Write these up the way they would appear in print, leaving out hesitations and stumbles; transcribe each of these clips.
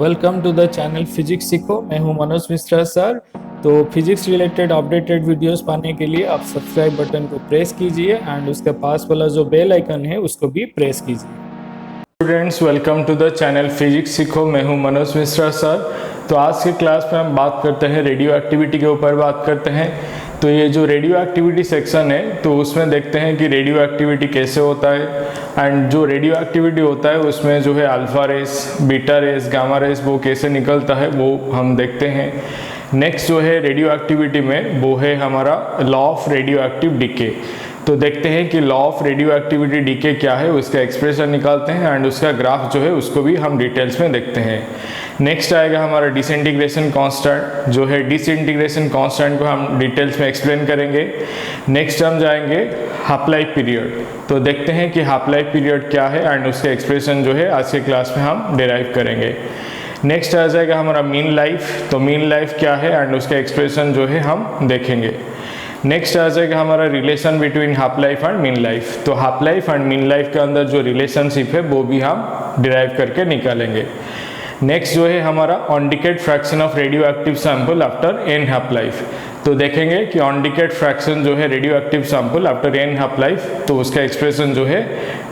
Welcome to the channel physics सीखो। मैं हूं मनोज मिश्रा सर। तो फिजिक्स रिलेटेड अपडेटेड वीडियोस पाने के लिए आप सब्सक्राइब बटन को प्रेस कीजिए एंड उसके पास वाला जो बेल आइकन है उसको भी प्रेस कीजिए। Students, welcome to the channel physics सीखो। मैं हूं मनोज मिश्रा सर। तो आज की क्लास में हम बात करते हैं रेडियो एक्टिविटी के ऊपर बात करते हैं। तो ये जो रेडियो एक्टिविटी सेक्शन है तो उसमें देखते हैं कि रेडियो एक्टिविटी कैसे होता है एंड जो रेडियो एक्टिविटी होता है उसमें जो है alpha rays, beta rays, gamma rays वो कैसे निकलता है वो हम देखते हैं। नेक्स्ट जो है रेडियो एक्टिविटी में वो है हमारा law of radioactive decay. तो देखते हैं कि law of radioactivity decay क्या है, उसका एक्सप्रेशन निकालते हैं एंड उसका ग्राफ जो है उसको भी हम डिटेल्स में देखते हैं। नेक्स्ट आएगा हमारा डिसइंटीग्रेशन कांस्टेंट। जो है डिसइंटीग्रेशन कांस्टेंट को हम डिटेल्स में एक्सप्लेन करेंगे। नेक्स्ट हम जाएंगे हाफ लाइफ पीरियड। तो देखते हैं कि हाफ लाइफ पीरियड क्या है एंड उसके एक्सप्रेशन जो है आज के क्लास में हम डिराइव करेंगे। नेक्स्ट आ जाएगा हमारा मीन लाइफ। तो मीन लाइफ क्या है एंड उसका एक्सप्रेशन जो है हम देखेंगे। नेक्स्ट आ जाएगा हमारा relation between half life and mean life. तो half life and mean life के अंदर जो रिलेशनशिप है वो भी हम डिराइव करके निकालेंगे। नेक्स्ट जो है हमारा undecayed fraction of radioactive sample after an half life. तो देखेंगे कि ऑन डिकेड फ्रैक्शन जो है radioactive sample after an half life तो उसका एक्सप्रेशन जो है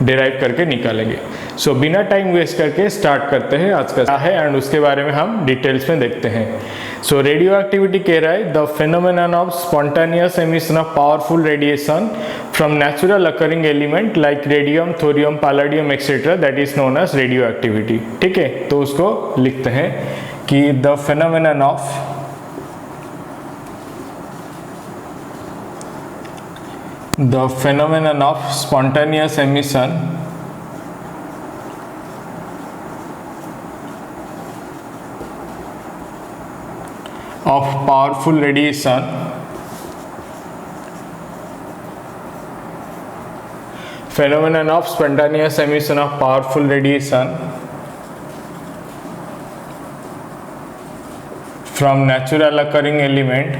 डिराइव करके निकालेंगे। सो बिना टाइम वेस्ट करके स्टार्ट करते हैं आज का है एंड उसके बारे में हम डिटेल्स में देखते हैं। सो रेडियो एक्टिविटी कह रहा है the phenomenon of spontaneous emission of powerful radiation from natural occurring element like radium, thorium, palladium etcetera that is known as radioactivity. ठीक है, तो उसको लिखते हैं कि the phenomenon of spontaneous emission of powerful radiation from natural occurring element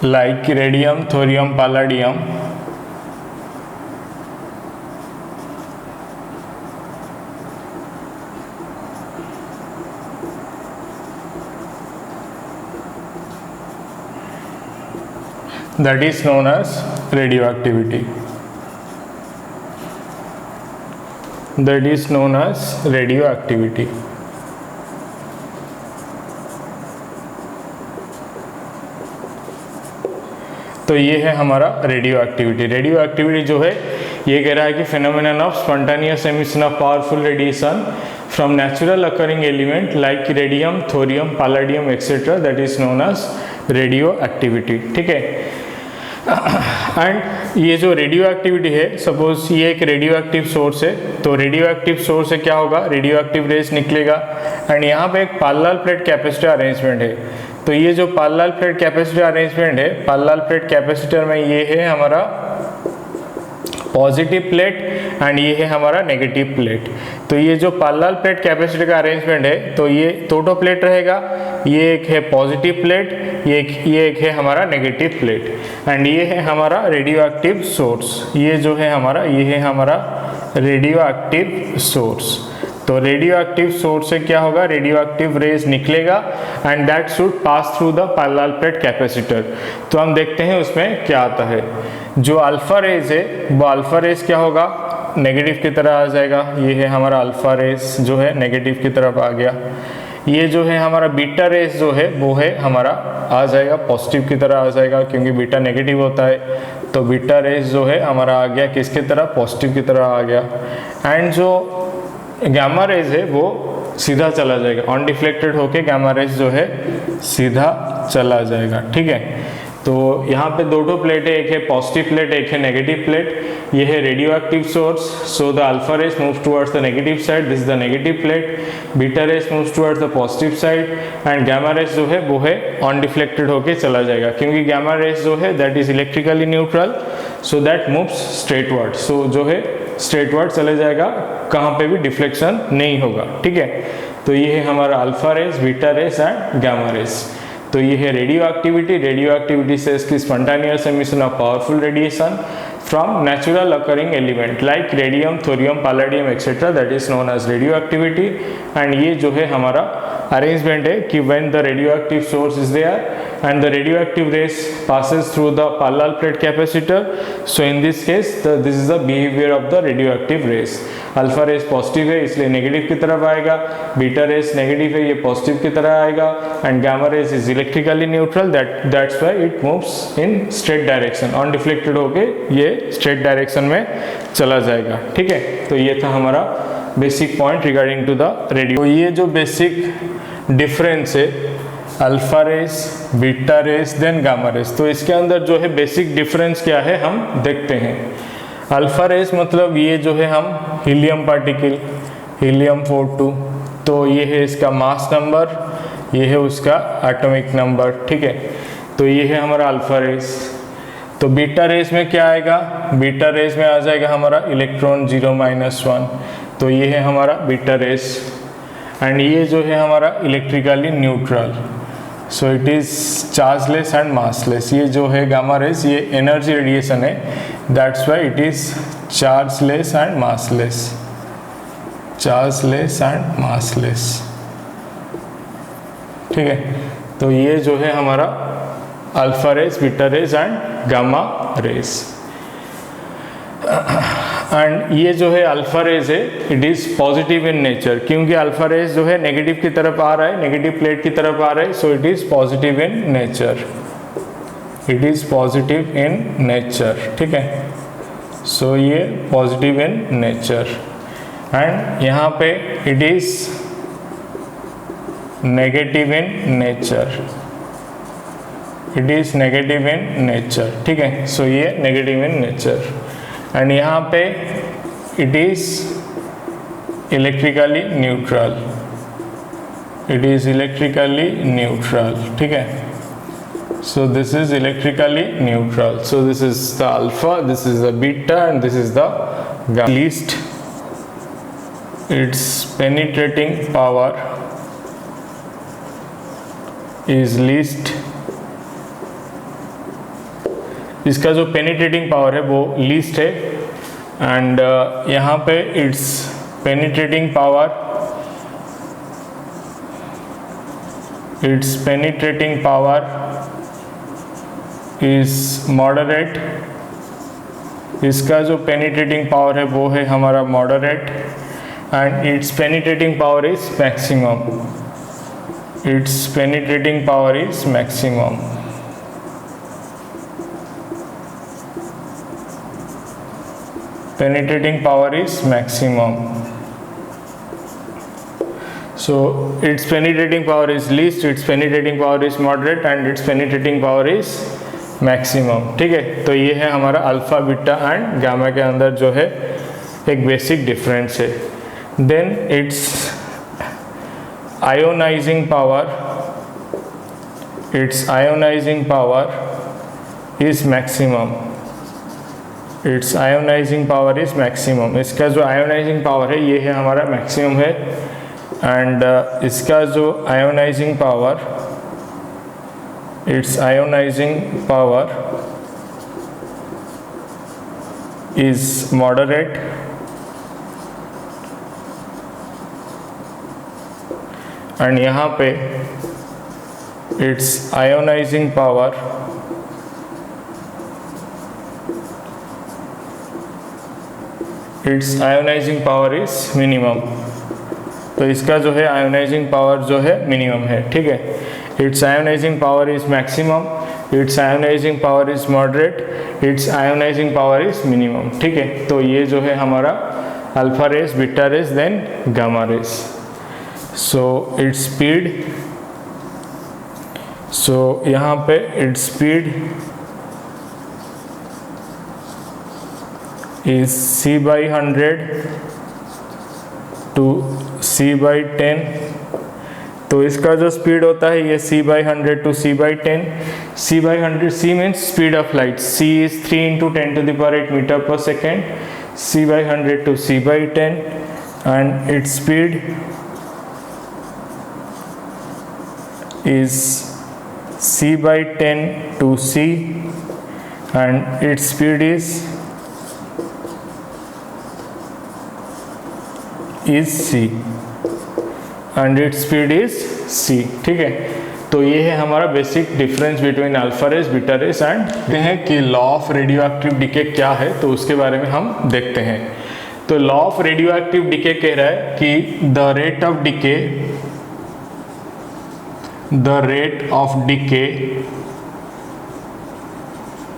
like radium, thorium, palladium, that is known as radioactivity. That is known as radioactivity. तो ये है हमारा रेडियो एक्टिविटी। रेडियो एक्टिविटी जो है ये कह रहा है कि phenomenon of spontaneous emission of powerful radiation from natural occurring element like radium, thorium, palladium etcetera that is known as radioactivity. ठीक है, एंड ये जो रेडियो एक्टिविटी है सपोज ये एक रेडियो एक्टिव सोर्स है। तो रेडियो एक्टिव सोर्स से क्या होगा, रेडियो एक्टिव रेज निकलेगा एंड यहाँ पे एक पैरेलल प्लेट कैपेसिटर अरेंजमेंट है। तो ये जो पैरेलल प्लेट कैपेसिटर अरेंजमेंट है, पैरेलल प्लेट कैपेसिटर में ये है हमारा पॉजिटिव प्लेट एंड ये है हमारा नेगेटिव प्लेट। तो ये जो पैरेलल प्लेट कैपेसिटर का अरेंजमेंट है तो ये दो प्लेट रहेगा, ये एक है पॉजिटिव प्लेट, ये एक है हमारा नेगेटिव प्लेट एंड ये है हमारा रेडियो एक्टिव सोर्स। ये जो है हमारा ये है हमारा रेडियो एक्टिव सोर्स। तो रेडियो एक्टिव सोर्स से क्या होगा, रेडियो एक्टिव रेज निकलेगा and that should pass through the parallel plate capacitor. तो हम देखते हैं उसमें क्या आता है। जो अल्फा रेज है वो अल्फा रेज क्या होगा, नेगेटिव की तरह आ जाएगा। ये है हमारा अल्फा रेज जो है नेगेटिव की तरफ आ गया। ये जो है हमारा बीटा रेज जो है वो है हमारा आ जाएगा पॉजिटिव की तरह आ जाएगा, क्योंकि बीटा नेगेटिव होता है। तो बीटा रेज जो है हमारा आ गया किसकी तरह, पॉजिटिव की तरह आ गया। एंड जो गामा रेज है वो सीधा चला जाएगा, अनडिफ्लेक्टेड होके गामा रेज जो है सीधा चला जाएगा। ठीक है, तो यहाँ पे दो प्लेट है, एक है पॉजिटिव प्लेट, एक है नेगेटिव प्लेट। ये है radioactive source. So the alpha rays moves towards the negative side, this is the negative plate. Beta rays moves towards the positive side and gamma rays जो है वो है undeflected होके चला जाएगा, क्योंकि गामा रेज जो है that is electrically neutral, so that moves straightforward. सो जो है स्ट्रेटवर्ड चले जाएगा, कहाँ पे भी डिफ्लेक्शन नहीं होगा। ठीक है, तो ये है हमारा alpha rays, beta rays and gamma rays. तो ये है रेडियो एक्टिविटी. रेडियो एक्टिविटी से इसकी spontaneous emission of powerful radiation from natural occurring element like radium, thorium, palladium etc. that is known as radioactivity. and ये जो है हमारा arrangement है कि when the radioactive source is there and the radioactive rays passes through the parallel plate capacitor, so in this case this is the behavior of the radioactive rays. Alpha rays positive है इसलिए negative की तरफ आएगा, beta race negative है ये positive की तरह आएगा, and gamma race is electrically neutral that's why it moves in straight direction. On deflected होके ये स्ट्रेट डायरेक्शन में चला जाएगा. ठीक है, तो ये था हमारा basic point regarding to the radio. तो ये जो बेसिक डिफरेंस है alpha rays, beta rays, then gamma rays, तो इसके अंदर जो है बेसिक डिफरेंस क्या है हम देखते हैं. अल्फा रेस मतलब ये जो है हम हीलियम पार्टिकल, हीलियम 42, तो ये है इसका मास नंबर, ये है उसका एटॉमिक नंबर. ठीक है, तो ये है हमारा अल्फा रेस. तो बीटा रेस में क्या आएगा, बीटा रेस में आ जाएगा हमारा इलेक्ट्रॉन 0-1, तो ये है हमारा बीटा रेस. एंड ये जो है हमारा electrically neutral, so it is chargeless and massless. ये जो है गामा रेस ये एनर्जी रेडिएशन है, that's why it is chargeless and massless, chargeless and massless. ठीक है, तो ये जो है हमारा alpha rays, beta rays and gamma rays. And ये जो है अल्फा रेस है it is positive in nature, क्योंकि अल्फा रेस जो है नेगेटिव की तरफ आ रहा है, नेगेटिव प्लेट की तरफ आ रहा है, सो it is positive in nature, it is positive in nature. ठीक है, सो ये पॉजिटिव इन नेचर. एंड यहाँ पे it is negative in nature, it is negative in nature. ठीक है, सो ये नेगेटिव इन नेचर. एंड यहाँ पे it is electrically neutral, it is electrically neutral. ठीक है, so this is electrically neutral. So this is the alpha, this is the beta and this is the gamma. Least it's penetrating power is least, इसका जो penetrating power है वो least है. And यहाँ पे it's penetrating power, it's penetrating power is moderate, इसका जो penetrating power है वो है हमारा moderate. And it's penetrating power is maximum, it's penetrating power is maximum. Penetrating power is maximum. So its penetrating power is least, its penetrating power is moderate and its penetrating power is maximum. ठीक है, तो ये है हमारा alpha, beta and gamma के अंदर जो है एक बेसिक डिफरेंस है. Then it's ionizing power, it's ionizing power is maximum, it's ionizing power is maximum. इसका जो आयोनाइजिंग पावर है ये है हमारा मैक्सिमम है. एंड इसका जो ionizing power, it's ionizing power is moderate. And यहाँ पे it's ionizing power it's ionizing power is minimum. तो इसका जो है आयोनाइजिंग पावर जो है मिनिमम है. ठीक है, its ionizing power is maximum, it's ionizing power is moderate, its ionizing power is minimum. ठीक है, तो ये जो है हमारा alpha rays, beta rays, then gamma rays. So its speed, so यहाँ पे its speed is C/100 to C/10. तो इसका जो स्पीड होता है ये C/100 to C/10. C/100, C means speed of light, C is 3 into 10 to the power 8 meter per second. C/100 to C/10 and its speed is c/10 to c, and its speed is c, and its speed is c। ठीक है, तो ये है हमारा basic difference between alpha rays, beta rays and देखते हैं कि law of radioactive decay क्या है, तो उसके बारे में हम देखते हैं। तो law of radioactive decay कह रहा है कि the rate of decay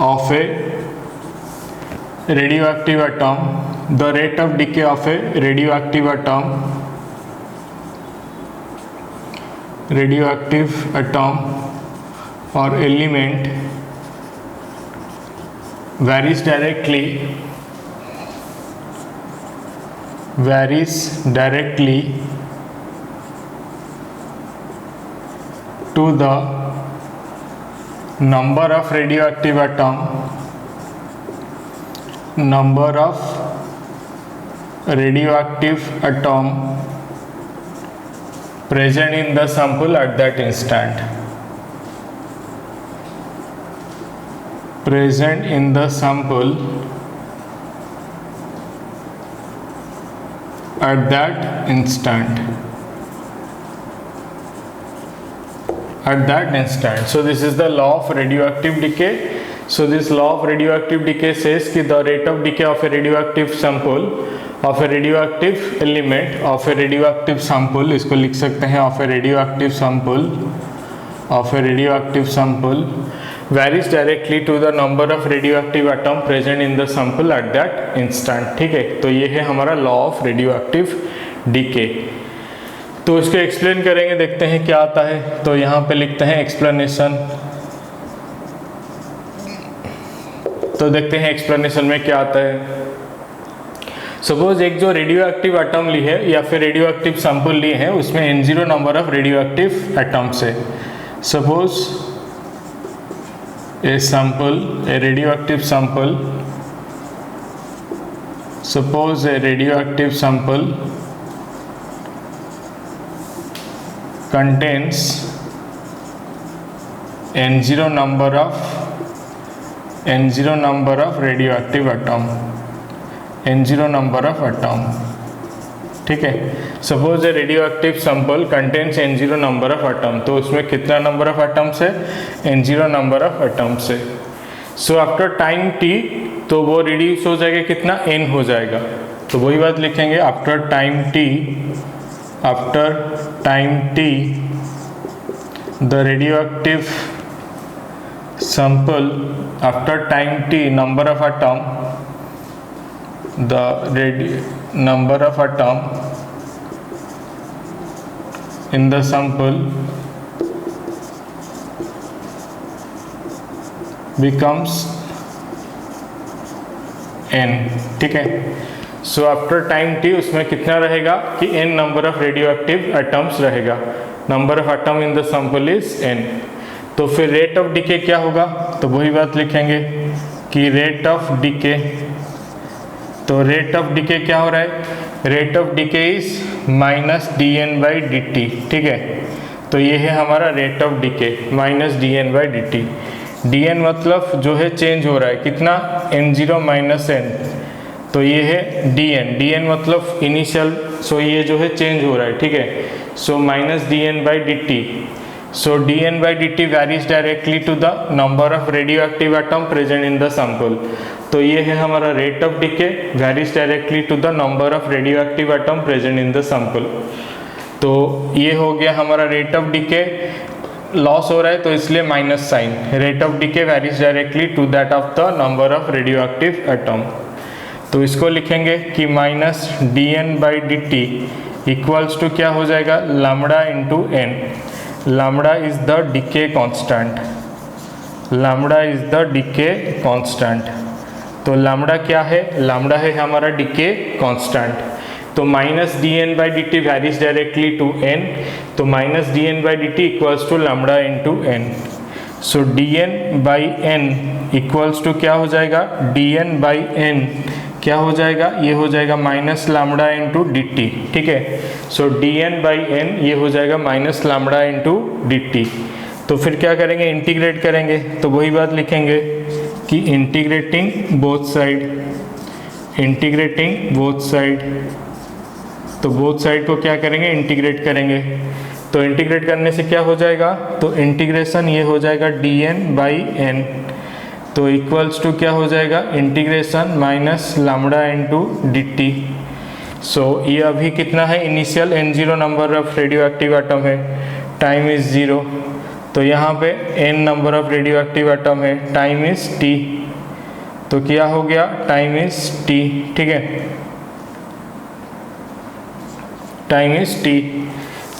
of A radioactive atom, the rate of decay of a radioactive atom or element varies directly to the number of radioactive atom present in the sample at that instant, at that instant. So this is the law of radioactive decay. So this law of radioactive decay says कि the rate of decay of a radioactive sample, of a radioactive element, of a radioactive sample, इसको लिख सकते हैं of a radioactive sample varies directly to the number of radioactive atom present in the sample at that instant। ठीक है, तो ये है हमारा law of radioactive decay। तो इसको एक्सप्लेन करेंगे, देखते हैं क्या आता है। तो यहाँ पे लिखते हैं एक्सप्लेनेशन। तो देखते हैं एक्सप्लेनेशन में क्या आता है। सपोज एक जो रेडियो एक्टिव एटम ली है या फिर रेडियो एक्टिव सैंपल लिए हैं, उसमें N0 number of radioactive atoms है। Suppose a radioactive sample contains N0 number of radioactive atom, N0 number of atom। ठीक है, suppose a radioactive sample contains N0 number of atom, तो उसमें कितना number of atoms है? N0 number of atoms है। So after time t तो वो reduce हो जाएगा, कितना? n हो जाएगा। तो वही बात लिखेंगे, after time t the radioactive sample, after time t number of atom, the number of atom in the sample becomes n। ठीक है, सो आफ्टर टाइम t उसमें कितना रहेगा कि n number of radioactive atoms रहेगा। Number of atom in the sample is n। तो फिर rate of decay क्या होगा? तो वही बात लिखेंगे कि रेट ऑफ डिके, तो रेट ऑफ डिके क्या हो रहा है? Rate of decay is -dn/dt। ठीक है, तो ये है हमारा rate of decay -dn/dt। dn मतलब जो है चेंज हो रहा है, कितना? n0 - n। तो ये है dn मतलब इनिशियल, सो ये जो है चेंज हो रहा है। ठीक है, so -dn/dt। So dn/dt varies directly to the number of radioactive atom present in the sample. तो ये है हमारा rate of decay varies directly to the number of radioactive atom present in the sample. तो ये हो गया हमारा rate of decay. Loss हो रहा है तो इसलिए minus sign. Rate of decay varies directly to that of the number of radioactive atom. तो इसको लिखेंगे कि -dn/dt इक्वल्स टू क्या हो जाएगा? Lambda into n। Lambda is the decay constant. तो लैम्बडा क्या है? लैम्बडा है हमारा डिके कांस्टेंट। तो -dn/dt varies directly to n, तो -dn/dt equals to lambda into n। So dn/n equals to क्या हो जाएगा? dn/n क्या हो जाएगा? ये हो जाएगा माइनस लैम्बडा इंटू dt। ठीक है, सो dn/n ये हो जाएगा माइनस लैम्बडा इंटू dt। तो फिर क्या करेंगे, इंटीग्रेट करेंगे। तो वही बात लिखेंगे कि integrating both side, integrating both side. तो बोथ साइड को क्या करेंगे, इंटीग्रेट करेंगे। तो इंटीग्रेट करने से क्या हो जाएगा, तो इंटीग्रेशन ये हो जाएगा dn/n, तो इक्वल्स टू क्या हो जाएगा, integration minus lambda into dt। सो ये अभी कितना है, initial n0 number of radioactive atom है, टाइम इज 0। तो यहाँ पे n number of radioactive atom है, टाइम इज t। तो क्या हो गया, टाइम इज t, ठीक है, टाइम इज t।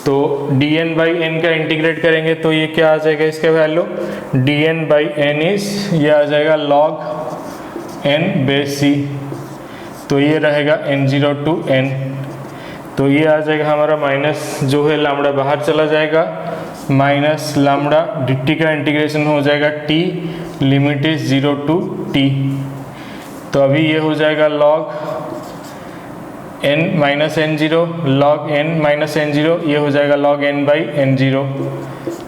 तो dn/n का इंटीग्रेट करेंगे तो ये क्या आ जाएगा, इसका वैल्यू dn/n इज, ये आ जाएगा log n/c। तो ये रहेगा n0 to n। तो ये आ जाएगा हमारा माइनस जो है लैम्डा बाहर चला जाएगा, माइनस लैम्डा dt का इंटीग्रेशन हो जाएगा t, limit is 0 to t। तो अभी ये हो जाएगा log n minus n0, log n minus n0, ये हो जाएगा log n/n0।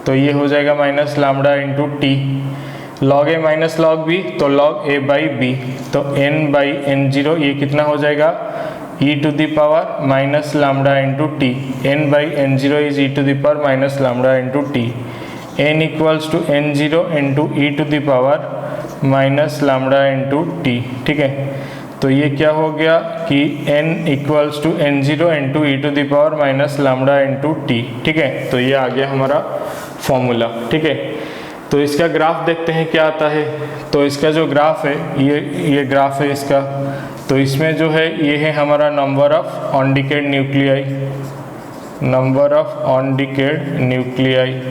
तो ये हो जाएगा minus lambda into T, log a minus log b, तो log a/b। तो n/n0 ये कितना हो जाएगा, e to the power minus lambda into t. n/n0 is e to the power minus lambda into t. n equals to n0 into e to the power minus lambda into t, ठीक है। तो ये क्या हो गया कि n equals to n0 into e to the power minus lambda into t, ठीक है। तो ये आ गया हमारा फॉर्मूला, ठीक है। तो इसका ग्राफ देखते हैं क्या आता है। तो इसका जो ग्राफ है, ये ग्राफ है इसका। तो इसमें जो है ये है हमारा number of undecayed nuclei, number of undecayed nuclei,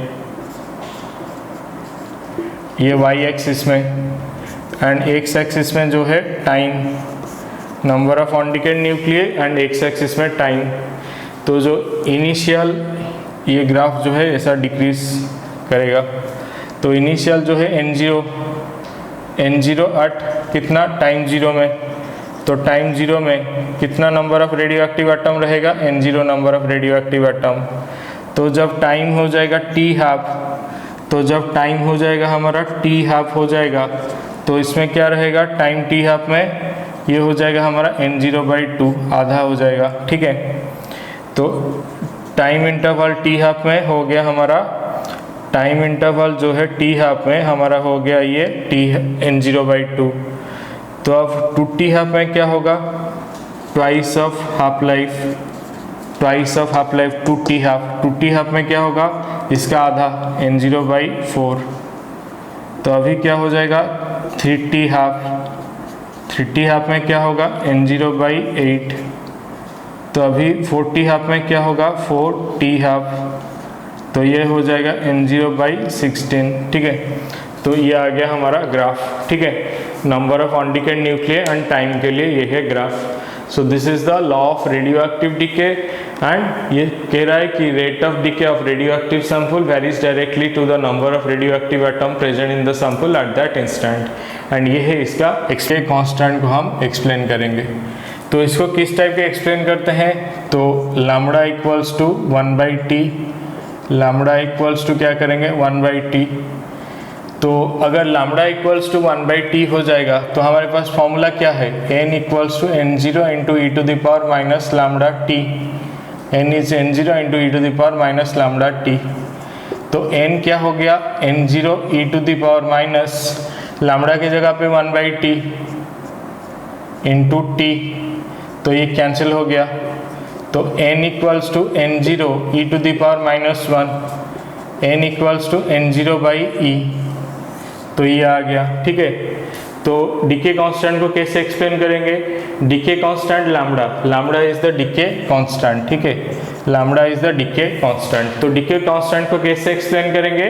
ये y एक्सिस में, एंड x एक्सिस में जो है time, number of undecayed nuclei, and x axis में टाइम। तो जो इनिशियल ये ग्राफ जो है ऐसा डिक्रीज करेगा। तो इनिशियल जो है n0 एट कितना, टाइम 0 में। तो टाइम 0 में कितना number of radioactive atom रहेगा, n0 number of radioactive atom. तो जब टाइम हो जाएगा t हाफ, तो जब टाइम हो जाएगा हमारा t हाफ हो जाएगा, तो इसमें क्या रहेगा, टाइम t हाफ में ये हो जाएगा हमारा n0/2, आधा हो जाएगा, ठीक है। तो टाइम इंटरवल t हाफ में हो गया हमारा, टाइम इंटरवल जो है t हाफ में हमारा हो गया ये n0/2। तो अब 2t हाफ में क्या होगा, twice of half life, twice of half life 2t half. 2t half में क्या होगा, इसका आधा n0/4। तो अभी क्या हो जाएगा 3t हाफ, 3t हाफ में क्या होगा n0/8। तो अभी 4t हाफ में क्या होगा 4t हाफ। तो ये हो जाएगा n0/16, ठीक है। तो ये आ गया हमारा ग्राफ, ठीक है। Number of undecayed nuclear and time के लिए ये है graph. So this is the law of radioactive decay, and ये कह रहा है कि rate of decay of radioactive sample varies directly to the number of radioactive atom present in the sample at that instant. And ये है इसका explain constant को हम एक्सप्लेन करेंगे। तो इसको किस टाइप के एक्सप्लेन करते हैं, तो लैम्डा इक्वल्स टू 1/t, लैम्डा इक्वल्स टू क्या करेंगे 1/t। तो अगर लैम्डा इक्वल्स टू 1/t हो जाएगा तो हमारे पास फॉर्मूला क्या है, n equals to n0 into e to the power minus lambda t. n is n0 into e to the power minus lambda t. तो n क्या हो गया n0 e to the power minus lambda की जगह पे 1/t into T, तो ये cancel हो गया। तो n equals to n0 e to the power minus 1, n equals to n0/e। तो ये आ गया, ठीक है। तो डीके कांस्टेंट को कैसे एक्सप्लेन करेंगे, decay constant lambda, lambda is the decay constant, ठीक है, lambda is the decay constant. तो डीके कांस्टेंट को कैसे एक्सप्लेन करेंगे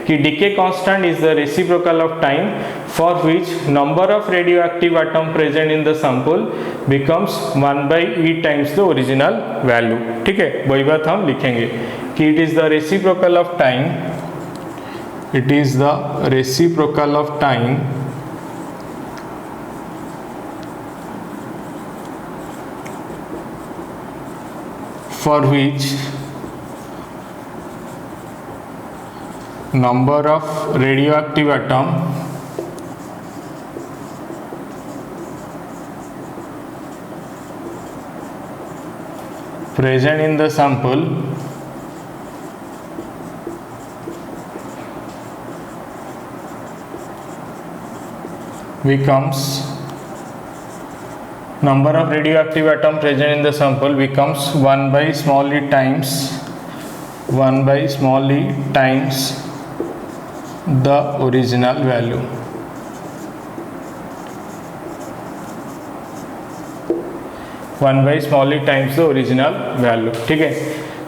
कि decay constant is the reciprocal of time for which number of radioactive atom present in the sample becomes 1/e times the original value, ठीक है। वही बात हम लिखेंगे कि it is the reciprocal of time, it is the reciprocal of time for which number of radioactive atom present in the sample becomes number of radioactive atom present in the sample becomes 1 by small e times the original value. 1 by small e times the original value. ठीक है.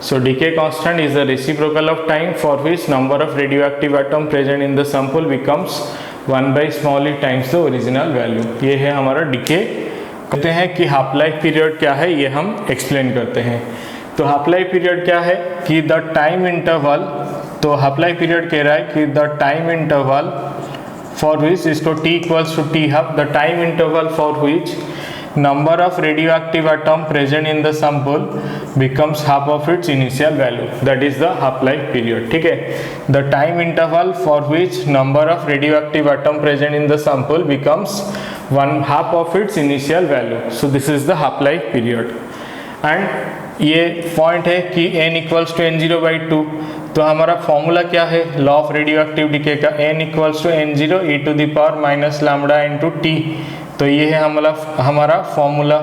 So decay constant is the reciprocal of time for which number of radioactive atom present in the sample becomes 1 by small e times the original value. ये है हमारा decay. कहते हैं कि half life period क्या है, ये हम एक्सप्लेन करते हैं. तो हाफ लाइफ पीरियड क्या है कि द टाइम इंटरवल, तो हाफ लाइफ पीरियड कह रहा है कि the time interval for which, इसको t equals to t half, the time interval for which number of radioactive atom present in the sample becomes half of its initial value, that is the half life period. ठीक है. The time interval for which number of radioactive atom present in the sample becomes 1/2 of its initial value. So this is the half life period. And ये point है कि n equals to n0/2. तो हमारा formula क्या है law of radioactive decay का, n equals to n0 e to the power minus lambda into t. तो ये है हमारा formula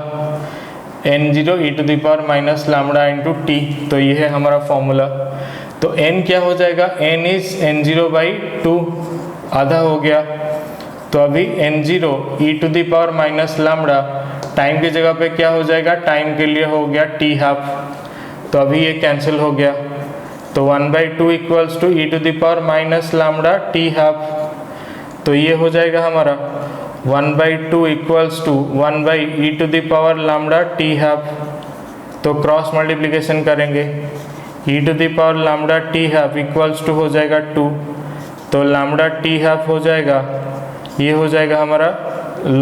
n0 e to the power minus lambda into t. तो ये है हमारा फॉर्मूला. तो n क्या हो जाएगा, n इज n0/2, आधा हो गया. तो अभी n0 e to the power minus lambda time की जगह पे क्या हो जाएगा, टाइम के लिए हो गया t हाफ. तो अभी ये कैंसिल हो गया. तो 1/2 equals to e to the power minus lambda t half. तो ये हो जाएगा हमारा 1/2 equals to 1/e to the power lambda t half. तो क्रॉस मल्टीप्लिकेशन करेंगे, e to the power lambda t half equals to हो जाएगा 2. तो लैम्बडा t हाफ हो जाएगा, ये हो जाएगा हमारा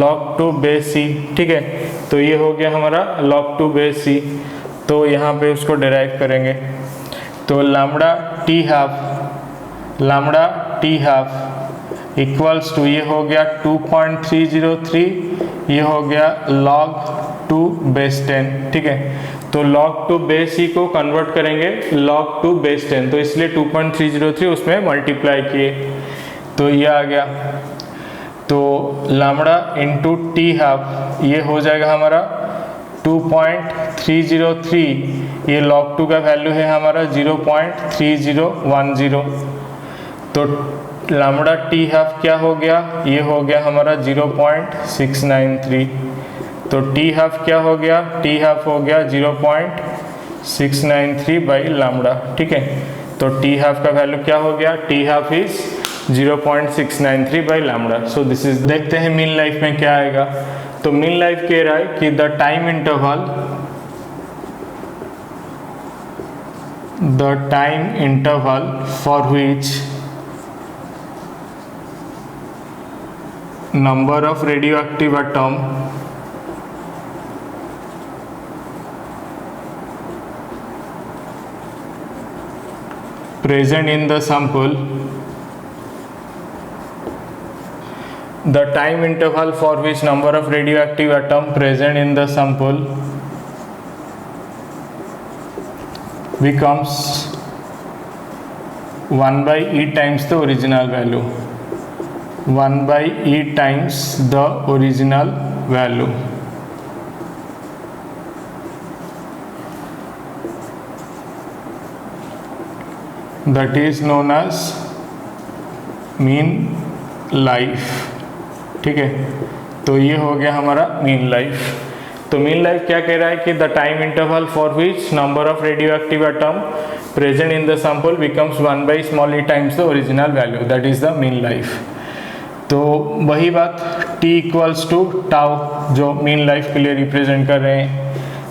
log 2 बेस c. ठीक है. तो ये हो गया हमारा log 2 बेस c. तो यहाँ पे उसको डिराइव करेंगे. तो lambda t half equals to, ये हो गया 2.303, ये हो गया log 2 बेस 10. ठीक है. तो log 2 बेस c को कन्वर्ट करेंगे log 2 बेस 10. तो इसलिए 2.303 उसमें मल्टीप्लाई किए, तो ये आ गया. तो लैम्बडा इंटू टी हाफ ये हो जाएगा हमारा 2.303. ये log 2 का वैल्यू है हमारा 0.3010. तो लैम्बडा टी हाफ क्या हो गया, ये हो गया हमारा 0.693. तो टी हाफ क्या हो गया, टी हाफ हो गया 0.693 बाई लैम्बडा. ठीक है. तो टी हाफ का वैल्यू क्या हो गया, T half is 0.693 by lambda. So this is, देखते हैं मीन लाइफ में क्या आएगा. तो मीन लाइफ कह रहा है कि the time interval for which number of radioactive atom present in the sample, the time interval for which number of radioactive atom present in the sample becomes 1/e times the original value. 1/e times the original value. That is known as mean life. ठीक है. तो ये हो गया हमारा mean life. तो mean life क्या कह रहा है कि the time interval for which number of radioactive atom present in the sample becomes 1 small e times the original value, that is the mean life. तो वही बात t इक्वल्स टू टाउ जो mean life के लिए represent कर रहे हैं.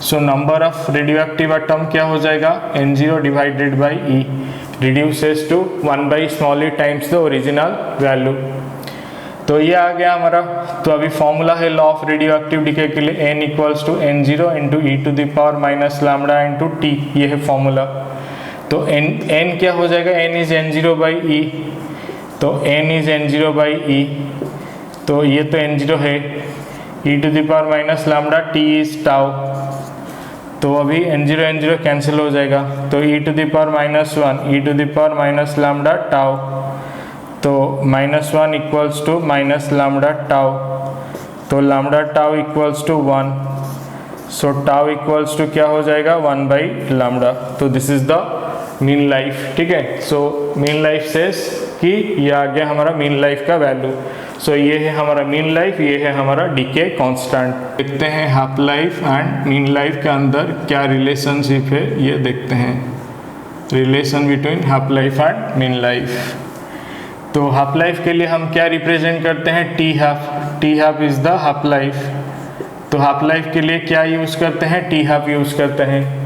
So number of radioactive atom क्या हो जाएगा, n0 divided by e reduces to 1 small e times the original value. तो ये आ गया हमारा. तो अभी फॉर्मूला है law of radioactive decay के लिए n equals to n0 into e to the power minus lambda into t. ये है फॉर्मूला. तो n क्या हो जाएगा, n is n0 by E, तो n is n0 by E, तो ये तो n0 है, e to the power minus lambda t is tau, तो अभी n0 n0 कैंसिल हो जाएगा, तो e to the power minus 1 e to the power minus lambda tau, तो -1 equals to minus lambda tau, तो lambda tau equals to 1, so tau equals to क्या हो जाएगा 1 बाई लैम्डा, तो this is the mean life. ठीक है, so mean life cess कि ये आ गया हमारा मीन लाइफ का वैल्यू। सो ये है हमारा मीन लाइफ, ये है हमारा डीके कांस्टेंट। देखते हैं half life and mean life के अंदर क्या रिलेशनशिप है, ये देखते हैं, relation between half life and mean life. तो हाफ लाइफ के लिए हम क्या रिप्रेजेंट करते हैं, T half, T half is the half life. तो हाफ लाइफ के लिए क्या यूज़ करते हैं, टी हाफ यूज़ करते हैं।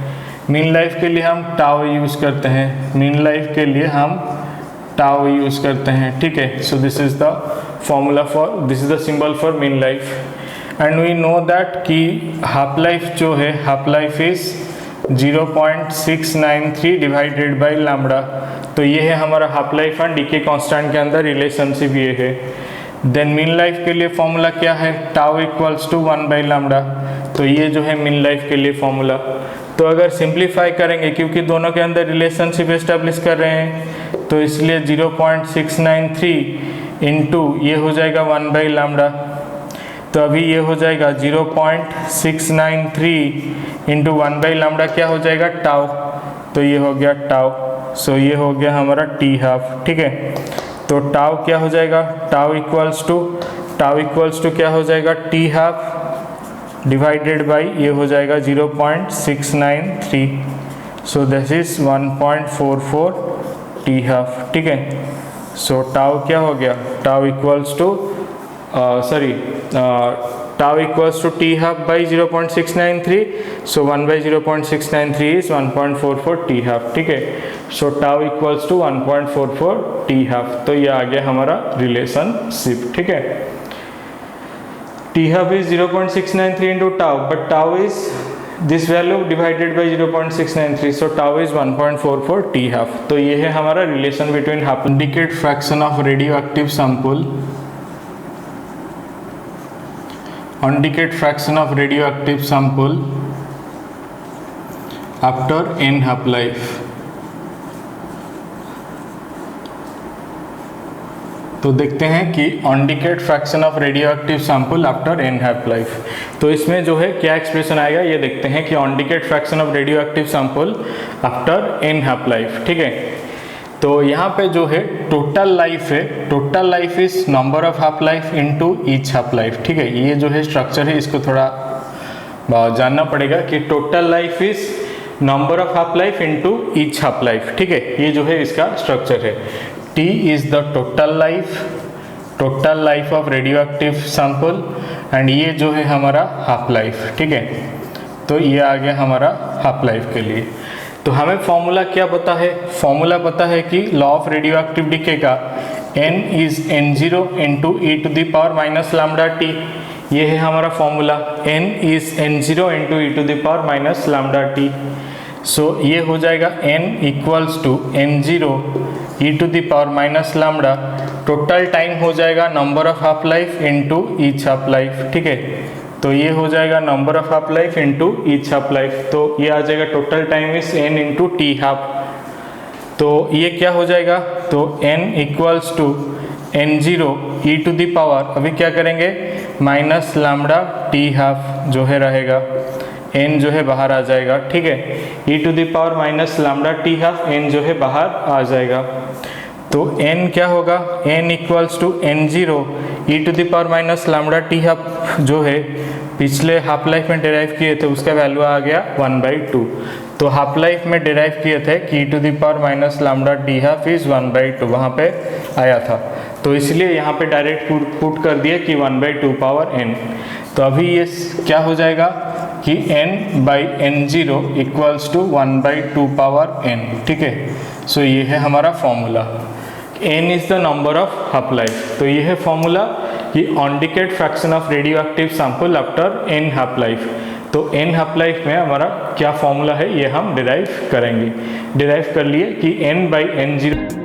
मीन लाइफ के लिए हम टाउ यूज़ करते हैं, मीन लाइफ के लिए हम टाउ यूज़ करते हैं। ठीक है, so this is the formula for, this is the symbol for mean life. And we know that कि हाफ लाइफ जो है, half life is 0.693 divided by lambda. तो ये है हमारा half life and decay constant के अंदर रिलेशनशिप ये है। देन मीन लाइफ के लिए फॉर्मूला क्या है, tau equals to 1 by lambda, तो ये जो है मीन लाइफ के लिए फॉर्मूला। तो अगर सिंप्लीफाई करेंगे, क्योंकि दोनों के अंदर रिलेशनशिप एस्टेब्लिश कर रहे हैं, तो इसलिए 0.693 इंटू ये हो जाएगा 1 बाई लैम्डा, तो अभी ये हो जाएगा 0.693 इंटू 1 बाई लैम्डा क्या हो जाएगा, टाउ, तो ये हो गया टाउ। सो ये हो गया हमारा टी हाफ। ठीक है, तो टाउ क्या हो जाएगा, टाउ इक्वल्स टू क्या हो जाएगा, टी हाफ डिवाइडेड बाई ये हो जाएगा 0.693, so this is 1.44 t half. ठीक है, सो टाउ क्या हो गया, tau equals to tau equals to t half by 0.693, so 1 by 0.693 is 1.44 t half. ठीक है, so tau equals to 1.44 t half, तो ये आ गया हमारा रिलेशनशिप। ठीक है, t half is 0.693 into tau, but tau is this value divided by 0.693, so tau is 1.44 t half। तो ये है हमारा relation between half indicate fraction of radioactive sample, indicate fraction of radioactive sample after n half life। तो देखते हैं कि indicate fraction of radioactive sample after n half life. तो इसमें जो है क्या एक्सप्रेशन आएगा, ये देखते हैं कि indicate fraction of radioactive sample after n half life. ठीक है, तो यहाँ पे जो है टोटल लाइफ है, total life is number of half life into each half life. ठीक है, ये जो है स्ट्रक्चर है, इसको थोड़ा जानना पड़ेगा कि total life is number of half life into each half life. ठीक है, ये जो है इसका स्ट्रक्चर है। T is the total life of radioactive sample and ये जो है हमारा हाफ लाइफ। ठीक है, तो ये आ गया हमारा हाफ लाइफ के लिए। तो हमें फॉर्मूला क्या पता है, फॉर्मूला पता है कि law of radioactive decay का n is n0 into e to the power minus lambda t, ये है हमारा formula, n is n0 into e to the power minus lambda t. So ये हो जाएगा n equals to n0 e to the power minus lambda, total time हो जाएगा number of half life into each half life. ठीक है, तो ये हो जाएगा number of half life into each half life, तो ये आ जाएगा total time is n into t half. तो ये क्या हो जाएगा, तो n equals to n0 e to the power, अभी क्या करेंगे, माइनस लैम्डा टी हाफ जो है रहेगा, n जो है बाहर आ जाएगा। ठीक है, e to the power minus lambda t half, n जो है बाहर आ जाएगा, तो n क्या होगा, n equals to n0 e to the power minus lambda t half जो है पिछले हाफ लाइफ में डिराइव किए थे, उसका वैल्यू आ गया 1/2। तो हाफ लाइफ में डिराइव किए थे कि e to the power minus lambda t half is 1/2, वहाँ पे आया था, तो इसलिए यहाँ पे डायरेक्ट पुट कर दिया कि 1/2 पावर n। तो अभी ये क्या हो जाएगा कि n by n0 equals to 1/2 power n। ठीक है, सो ये है हमारा formula, n is the number of half life. तो ये है फॉर्मूला कि indicate fraction of radioactive sample after n half life. तो एन हाफ लाइफ में हमारा क्या फॉर्मूला है ये हम डिराइव करेंगे। डिराइव कर लिए कि n/n0